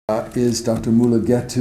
Is Dr. Mulugeti,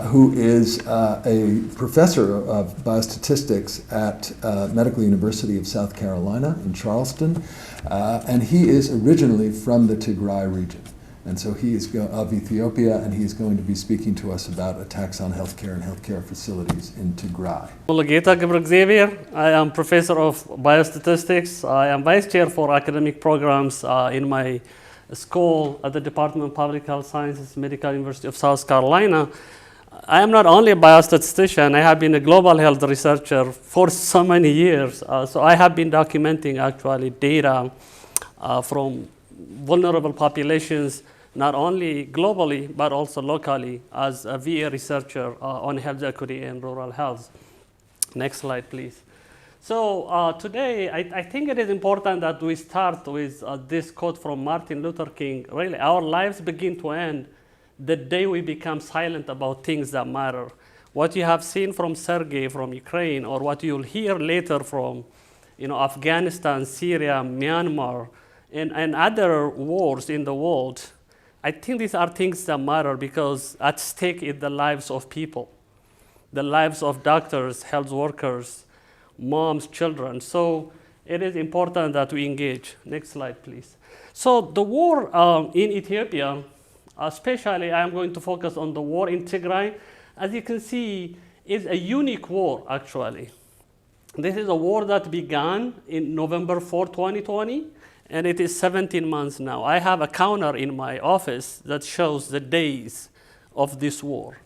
who is a professor of biostatistics at Medical University of South Carolina in Charleston, and he is originally from the Tigray region. And so he is of Ethiopia, and he is going to be speaking to us about attacks on healthcare and healthcare facilities in Tigray. Mulugeti Gebre Xavier. I am professor of biostatistics. I am vice chair for academic programs in my school at the Department of Public Health Sciences, Medical University of South Carolina. I am not only a biostatistician, I have been a global health researcher for so many years. So I have been documenting actually data from vulnerable populations, not only globally, but also locally as a VA researcher on health equity and rural health. Next slide, please. So today, I think it is important that we start with this quote from Martin Luther King. Really, our lives begin to end the day we become silent about things that matter. What you have seen from Sergei from Ukraine, or what you'll hear later from Afghanistan, Syria, Myanmar, and other wars in the world, I think these are things that matter because at stake is the lives of people, the lives of doctors, health workers, moms, children. So it is important that we engage. Next slide, please. So the war in Ethiopia, especially I'm going to focus on the war in Tigray. As you can see, is a unique war, actually. This is a war that began in November 4, 2020, and it is 17 months now. I have a counter in my office that shows the days of this war.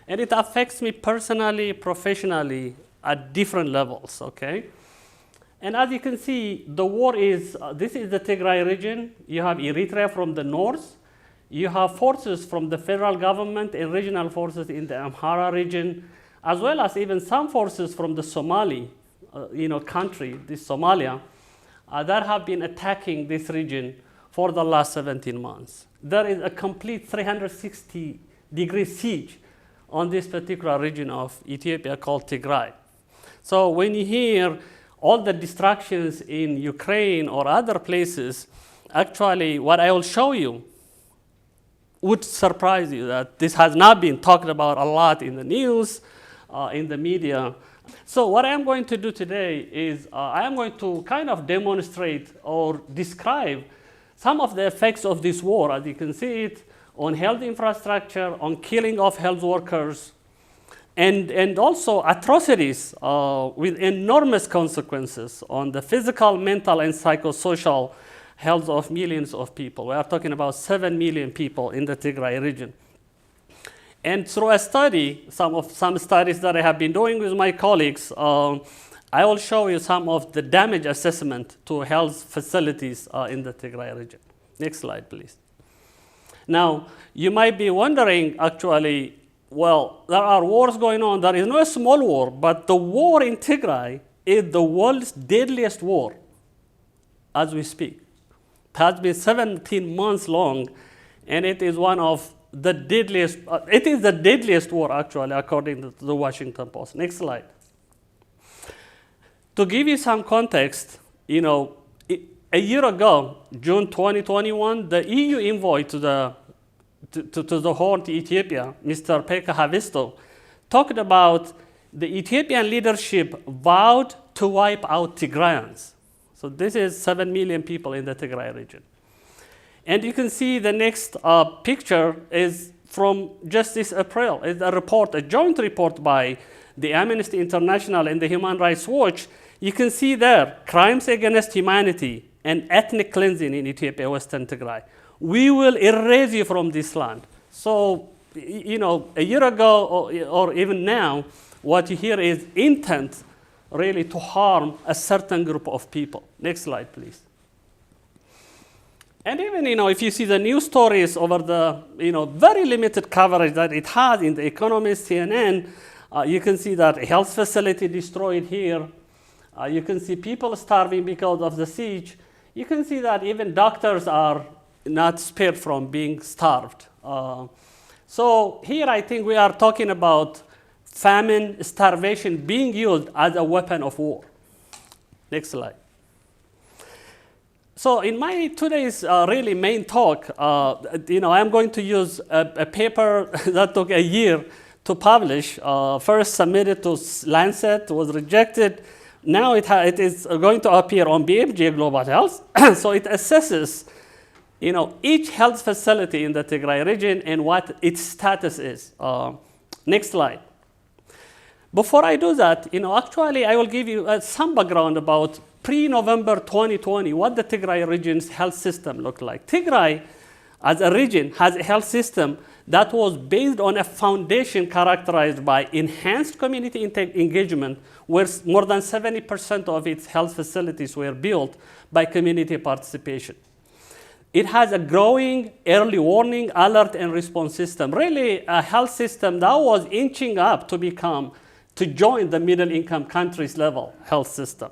And it affects me personally, professionally, at different levels, okay? And as you can see, the war is, this is the Tigray region. You have Eritrea from the north. You have forces from the federal government and regional forces in the Amhara region, as well as even some forces from the Somali country, this Somalia, that have been attacking this region for the last 17 months. There is a complete 360-degree siege on this particular region of Ethiopia called Tigray. So when you hear all the distractions in Ukraine or other places, actually what I will show you would surprise you that this has not been talked about a lot in the news, in the media. So what I'm going to do today is I am going to kind of demonstrate or describe some of the effects of this war, as you can see it, on health infrastructure, on killing of health workers, and also atrocities with enormous consequences on the physical, mental, and psychosocial health of millions of people. We are talking about 7 million people in the Tigray region. And through a study, some studies that I have been doing with my colleagues, I will show you some of the damage assessment to health facilities in the Tigray region. Next slide, please. Now, you might be wondering, actually, well, there are wars going on. There is no small war, but the war in Tigray is the world's deadliest war as we speak. It has been 17 months long, and it is one of the deadliest, it is the deadliest war, actually, according to the Washington Post. Next slide. To give you some context, a year ago, June 2021, the EU envoy to the Horn, to Ethiopia, Mr. Pekka Haavisto, talked about the Ethiopian leadership vowed to wipe out Tigrayans. So this is 7 million people in the Tigray region. And you can see the next picture is from just this April. It's a report, a joint report by the Amnesty International and the Human Rights Watch. You can see there crimes against humanity and ethnic cleansing in Ethiopia, Western Tigray. We will erase you from this land. So, a year ago or even now, what you hear is intent really to harm a certain group of people. Next slide, please. And even, if you see the news stories over the, very limited coverage that it has in The Economist, CNN, you can see that a health facility destroyed here. You can see people starving because of the siege. You can see that even doctors are not spared from being starved. So here I think we are talking about famine, starvation being used as a weapon of war. Next slide. So in my today's really main talk, I'm going to use a paper that took a year to publish. First submitted to Lancet, was rejected. Now it is going to appear on BMJ Global Health. So it assesses, each health facility in the Tigray region and what its status is. Next slide. Before I do that, actually I will give you some background about pre-November 2020, what the Tigray region's health system looked like. Tigray, as a region, has a health system that was based on a foundation characterized by enhanced community engagement, where more than 70% of its health facilities were built by community participation. It has a growing early warning, alert, and response system, really a health system that was inching up to join the middle-income countries level health system.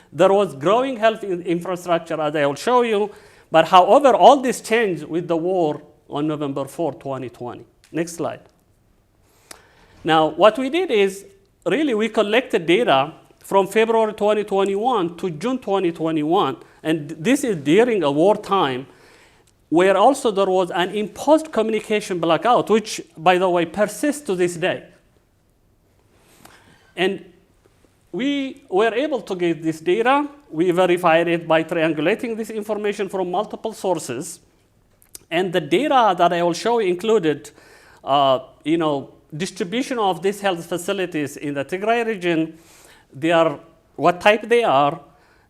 There was growing health infrastructure, as I will show you, but however, all this changed with the war on November 4, 2020. Next slide. Now, what we did is, really, we collected data from February 2021 to June 2021, and this is during a wartime, where also there was an imposed communication blackout, which, by the way, persists to this day. And we were able to get this data. We verified it by triangulating this information from multiple sources. And the data that I will show you included, distribution of these health facilities in the Tigray region, what type they are,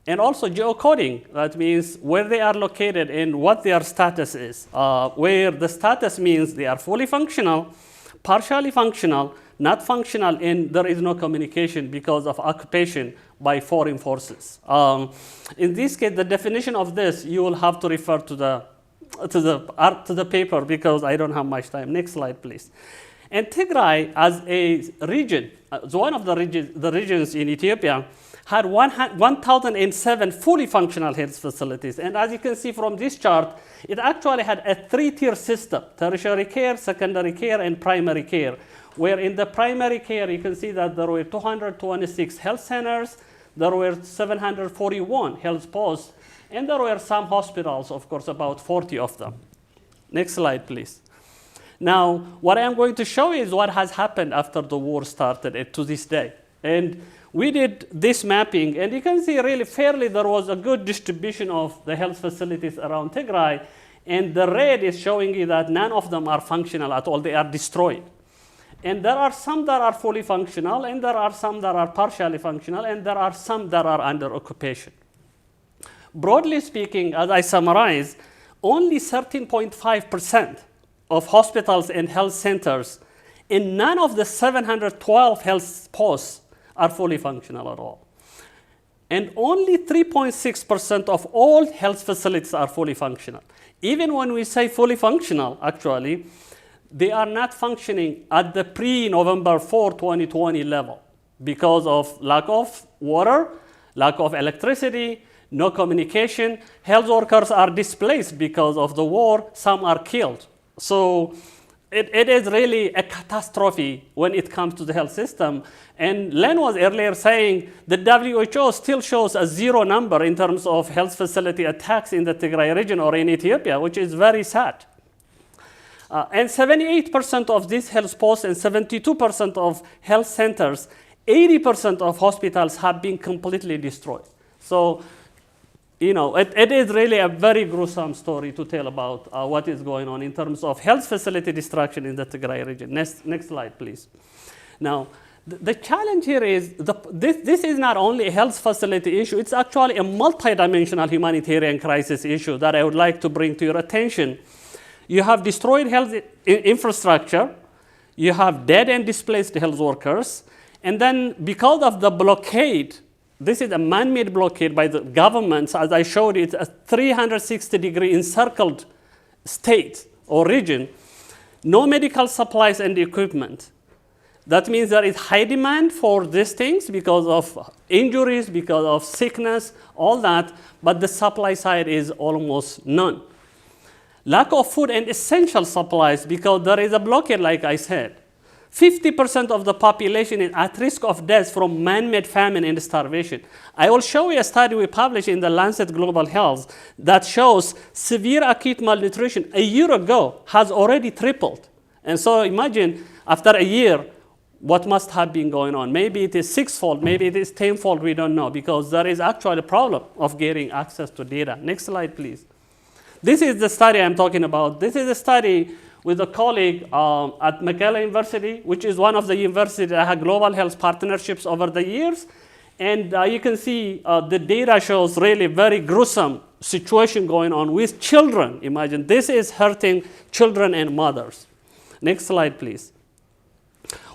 and also geocoding. That means where they are located and what their status is. Where the status means they are fully functional, partially functional, not functional, and there is no communication because of occupation by foreign forces. In this case, the definition of this, you will have to refer to the paper because I don't have much time. Next slide, please. And Tigray, as a region, one of the regions in Ethiopia, had 1,007 fully functional health facilities. And as you can see from this chart, it actually had a three-tier system: tertiary care, secondary care, and primary care. Where in the primary care, you can see that there were 226 health centers, there were 741 health posts, and there were some hospitals, of course, about 40 of them. Next slide, please. Now, what I'm going to show you is what has happened after the war started to this day. And we did this mapping, and you can see really fairly there was a good distribution of the health facilities around Tigray, and the red is showing you that none of them are functional at all, they are destroyed. And there are some that are fully functional, and there are some that are partially functional, and there are some that are under occupation. Broadly speaking, as I summarize, only 13.5% of hospitals and health centers in none of the 712 health posts are fully functional at all. And only 3.6% of all health facilities are fully functional. Even when we say fully functional, actually, they are not functioning at the pre-November 4, 2020 level because of lack of water, lack of electricity, no communication. Health workers are displaced because of the war. Some are killed. So it is really a catastrophe when it comes to the health system. And Len was earlier saying the WHO still shows a zero number in terms of health facility attacks in the Tigray region or in Ethiopia, which is very sad. And 78% of these health posts and 72% of health centers, 80% of hospitals have been completely destroyed. So, it is really a very gruesome story to tell about what is going on in terms of health facility destruction in the Tigray region. Next slide, please. Now, the challenge here is this is not only a health facility issue, it's actually a multidimensional humanitarian crisis issue that I would like to bring to your attention. You have destroyed health infrastructure, you have dead and displaced health workers, and then because of the blockade, this is a man-made blockade by the governments. As I showed you, it's a 360-degree encircled state or region. No medical supplies and equipment. That means there is high demand for these things because of injuries, because of sickness, all that, but the supply side is almost none. Lack of food and essential supplies because there is a blockade, like I said. 50% of the population is at risk of death from man-made famine and starvation. I will show you a study we published in the Lancet Global Health that shows severe acute malnutrition a year ago has already tripled. And so imagine after a year, what must have been going on. Maybe it is sixfold, maybe it is tenfold, we don't know, because there is actually a problem of getting access to data. Next slide, please. This is the study I'm talking about. This is a study with a colleague at McGill University, which is one of the universities that had global health partnerships over the years. And you can see the data shows really very gruesome situation going on with children. Imagine, this is hurting children and mothers. Next slide, please.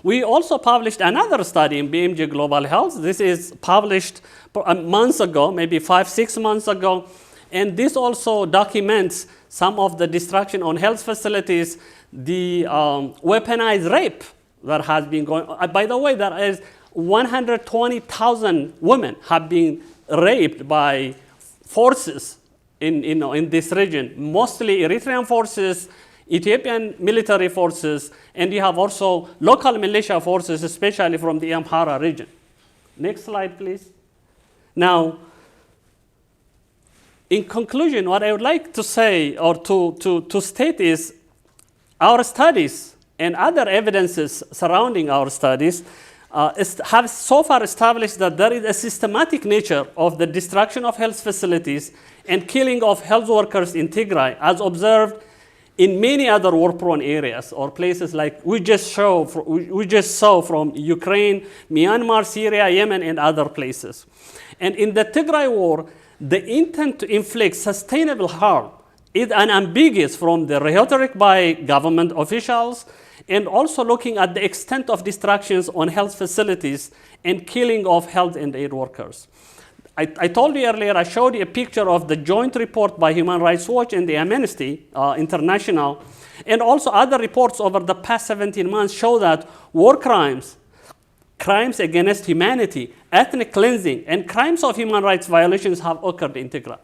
We also published another study in BMJ Global Health. This is published months ago, maybe 5-6 months ago. And this also documents some of the destruction on health facilities, the weaponized rape that has been going on. By the way, there is 120,000 women have been raped by forces in this region, mostly Eritrean forces, Ethiopian military forces, and you have also local militia forces, especially from the Amhara region. Next slide, please. Now, in conclusion, what I would like to say or to state is our studies and other evidences surrounding our studies have so far established that there is a systematic nature of the destruction of health facilities and killing of health workers in Tigray, as observed in many other war-prone areas or places like we just saw from Ukraine, Myanmar, Syria, Yemen, and other places. And in the Tigray war, the intent to inflict sustainable harm is unambiguous from the rhetoric by government officials and also looking at the extent of destructions on health facilities and killing of health and aid workers. I told you earlier, I showed you a picture of the joint report by Human Rights Watch and the Amnesty International, and also other reports over the past 17 months show that war crimes, crimes against humanity, ethnic cleansing, and crimes of human rights violations have occurred in Tigray.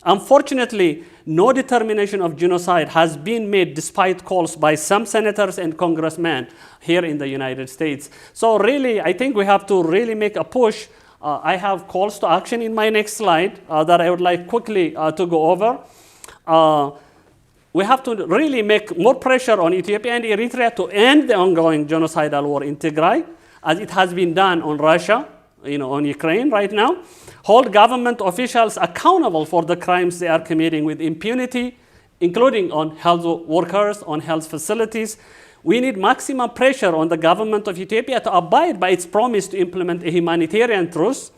Unfortunately, no determination of genocide has been made despite calls by some senators and congressmen here in the United States. So really, I think we have to really make a push. I have calls to action in my next slide that I would like quickly to go over. We have to really make more pressure on Ethiopia and Eritrea to end the ongoing genocidal war in Tigray, as it has been done on Russia, on Ukraine right now. Hold government officials accountable for the crimes they are committing with impunity, including on health workers, on health facilities. We need maximum pressure on the government of Ethiopia to abide by its promise to implement a humanitarian truce.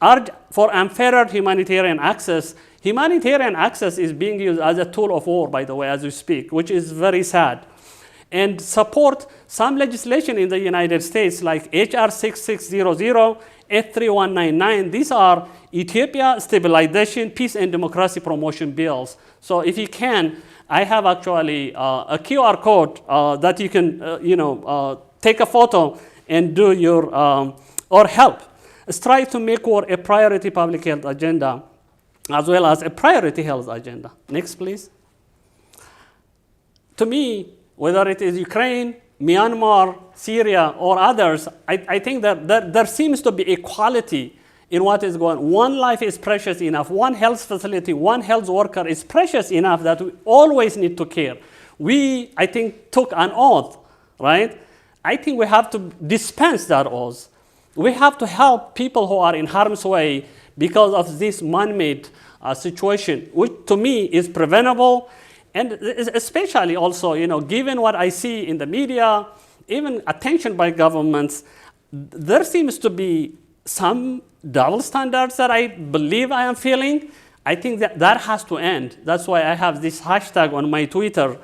Urge for unfettered humanitarian access. Humanitarian access is being used as a tool of war, by the way, as we speak, which is very sad. And support some legislation in the United States like HR 6600, 83199. These are Ethiopia Stabilization, Peace and Democracy Promotion bills. So if you can, I have actually a QR code that you can, take a photo and do your, or help. Strive to make war a priority public health agenda as well as a priority health agenda. Next, please. To me, whether it is Ukraine, Myanmar, Syria, or others, I think that there seems to be equality in what is going on. One life is precious enough. One health facility, one health worker is precious enough that we always need to care. We, I think, took an oath, right? I think we have to dispense that oath. We have to help people who are in harm's way because of this man-made situation, which to me is preventable. And especially also, given what I see in the media, even attention by governments, there seems to be some double standards that I believe I am feeling. I think that has to end. That's why I have this hashtag on my Twitter,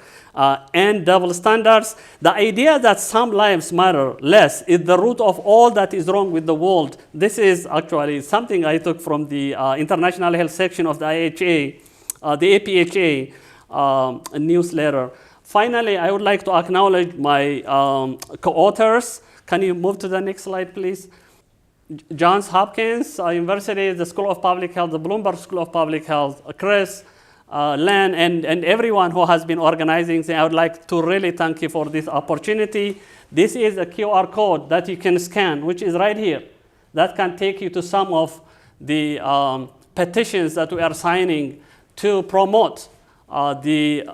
end double standards. The idea that some lives matter less is the root of all that is wrong with the world. This is actually something I took from the International Health section of the IHA, the APHA, newsletter. Finally, I would like to acknowledge my co-authors. Can you move to the next slide, please? Johns Hopkins University, the School of Public Health, the Bloomberg School of Public Health, Chris, Len and everyone who has been organizing. I would like to really thank you for this opportunity. This is a QR code that you can scan, which is right here. That can take you to some of the petitions that we are signing to promote the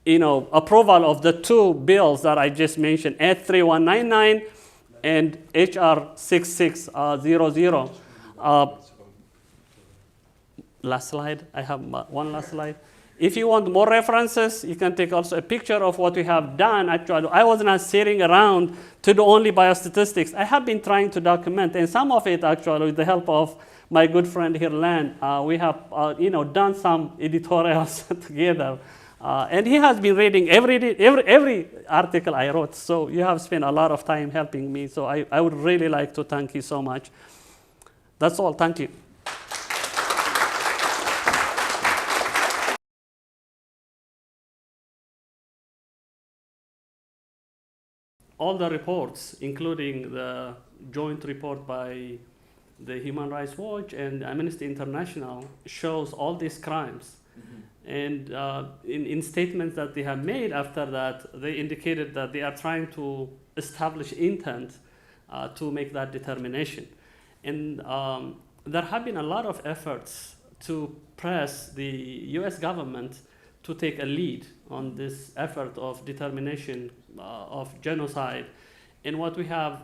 approval of the two bills that I just mentioned, H3199 and HR 6600. Last slide. I have one last slide. If you want more references, you can take also a picture of what we have done. Actually, I was not sitting around to do only biostatistics. I have been trying to document, and some of it actually with the help of my good friend here, Len, we have done some editorials together. And he has been reading every article I wrote. So you have spent a lot of time helping me. So I would really like to thank you so much. That's all. Thank you. All the reports, including the joint report by the Human Rights Watch and Amnesty International, shows all these crimes. And in statements that they have made after that, they indicated that they are trying to establish intent to make that determination. And there have been a lot of efforts to press the US government to take a lead on this effort of determination of genocide. And what we have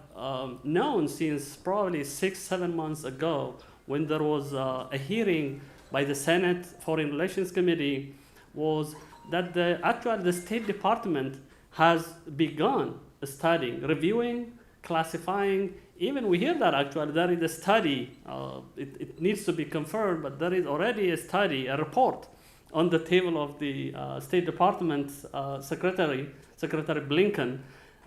known since probably 6-7 months ago, when there was a hearing by the Senate Foreign Relations Committee, was that the State Department has begun studying, reviewing, classifying. Even we hear that actually there is a study, it needs to be confirmed, but there is already a study, a report on the table of the State Department Secretary Blinken,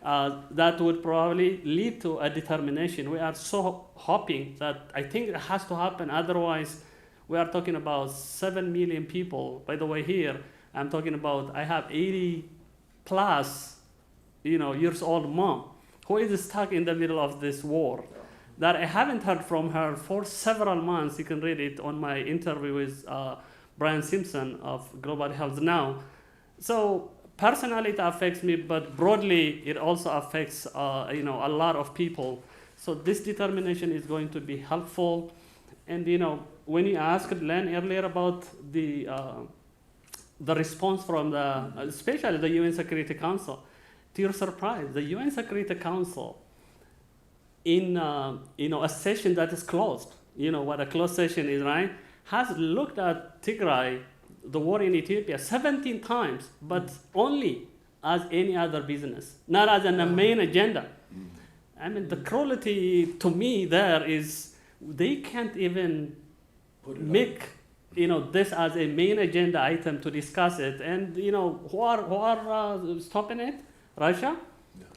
that would probably lead to a determination. We are so hoping that I think it has to happen, otherwise we are talking about 7 million people. By the way, here, I'm talking about, I have 80 plus years old mom who is stuck in the middle of this war that I haven't heard from her for several months. You can read it on my interview with Brian Simpson of Global Health Now. So personally, it affects me, but broadly, it also affects a lot of people. So this determination is going to be helpful. And when you asked Len earlier about the response from especially the UN Security Council, to your surprise, the UN Security Council, in a session that is closed, what a closed session is, right, has looked at Tigray, the war in Ethiopia, 17 times, but only as any other business, not as a main agenda. I mean, the cruelty to me there is they can't even make this as a main agenda item to discuss it. And who are stopping it? Russia,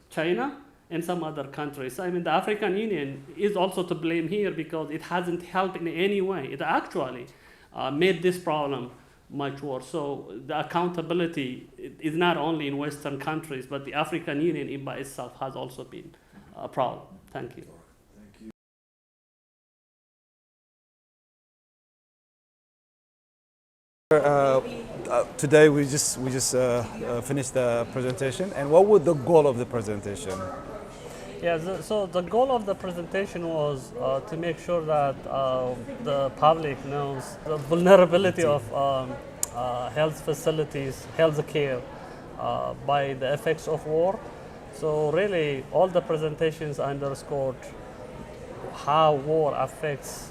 China, and some other countries. I mean, the African Union is also to blame here because it hasn't helped in any way. It actually made this problem much worse. So the accountability is not only in Western countries, but the African Union by itself has also been a problem. Thank you. Today we just finished the presentation. And what was the goal of the presentation? Yeah, so the goal of the presentation was to make sure that the public knows the vulnerability of health facilities, health care by the effects of war. So really, all the presentations underscored how war affects,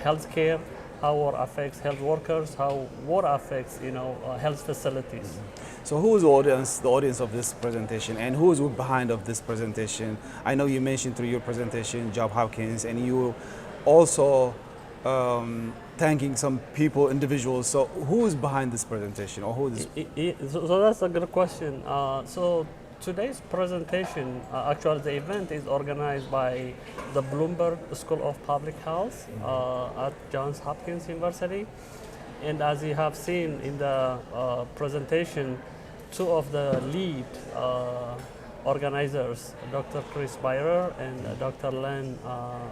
health care, how war affects health workers, how war affects, health facilities. So who is the audience of this presentation, and who is behind of this presentation? I know you mentioned through your presentation Johns Hopkins, and you also thanking some people, individuals. So who is behind this presentation, or who is? So that's a good question. So today's presentation, actually the event is organized by the Bloomberg School of Public Health at Johns Hopkins University. And as you have seen in the presentation, two of the lead organizers, Dr. Chris Byrer and Dr. Len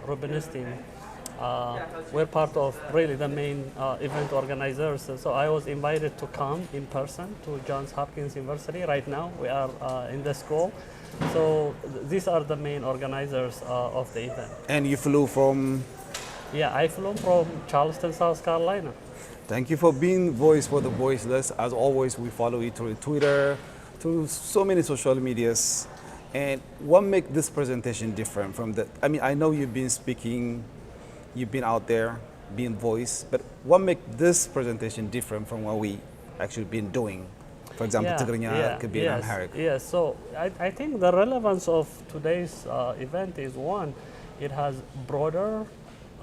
Rubinstein, we're part of really the main event organizers. So I was invited to come in person to Johns Hopkins University. Right now we are in the school. So these are the main organizers of the event. And you flew from. Yeah, I flew from Charleston, South Carolina. Thank you for being voice for the voiceless. As always, we follow you through Twitter, through so many social medias. And what makes this presentation different from the? I mean, I know you've been speaking, you've been out there, being voice, but what makes this presentation different from what we actually been doing? For example, Tigrinya, could be an Amharic. Yes, so I think the relevance of today's event is one, it has broader,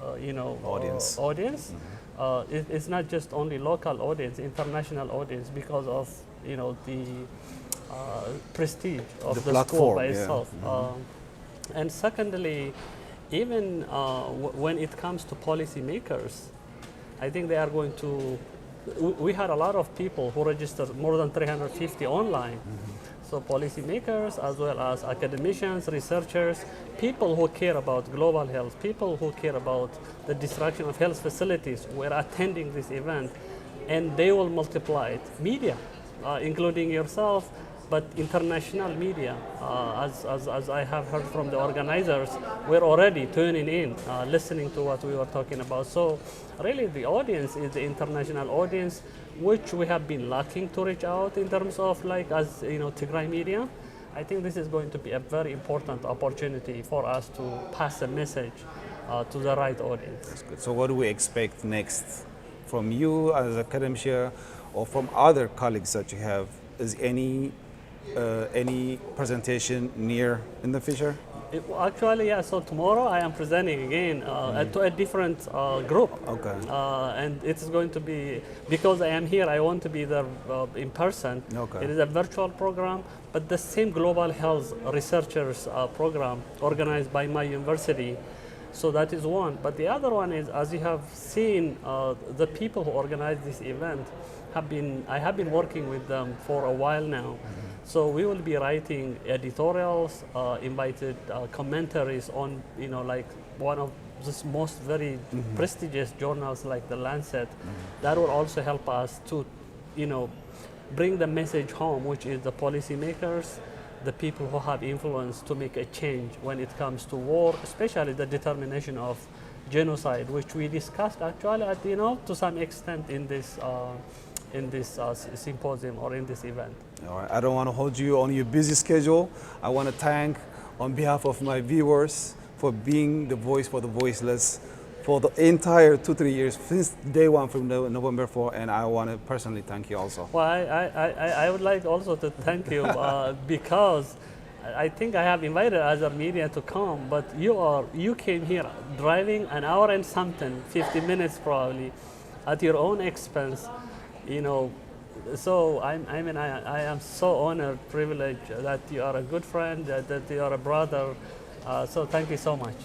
Audience. audience. It's not just only local audience, international audience, because of the prestige of the school platform, by yeah. itself. And secondly, even when it comes to policymakers, I think they are going to. We had a lot of people who registered, more than 350 online. So policymakers, as well as academicians, researchers, people who care about global health, people who care about the destruction of health facilities were attending this event, and they will multiply it. Media, including yourself, but international media, as I have heard from the organizers, we're already tuning in, listening to what we were talking about. So really the audience is the international audience, which we have been lacking to reach out in terms of Tigray Media. I think this is going to be a very important opportunity for us to pass a message to the right audience. That's good. So what do we expect next from you as a academician or from other colleagues that you have? Is any presentation near in the future? Actually, yeah. So tomorrow I am presenting again to a different group. Okay. And it is going to be, because I am here, I want to be there in person. Okay. It is a virtual program, but the same global health researchers program organized by my university. So that is one. But the other one is, as you have seen, the people who organized this event I have been working with them for a while now. So we will be writing editorials, invited commentaries on, like one of the most very prestigious journals like The Lancet. That will also help us to, bring the message home, which is the policymakers, the people who have influence to make a change when it comes to war, especially the determination of genocide, which we discussed actually at, to some extent in this symposium or in this event. All right. I don't want to hold you on your busy schedule. I want to thank, on behalf of my viewers, for being the voice for the voiceless for the entire 2-3 years since day one from November 4, and I want to personally thank you also. Well, I would like also to thank you because I think I have invited other media to come, but you came here driving an hour and something, 50 minutes probably, at your own expense. So I am so honored, privileged that you are a good friend, that you are a brother. So thank you so much.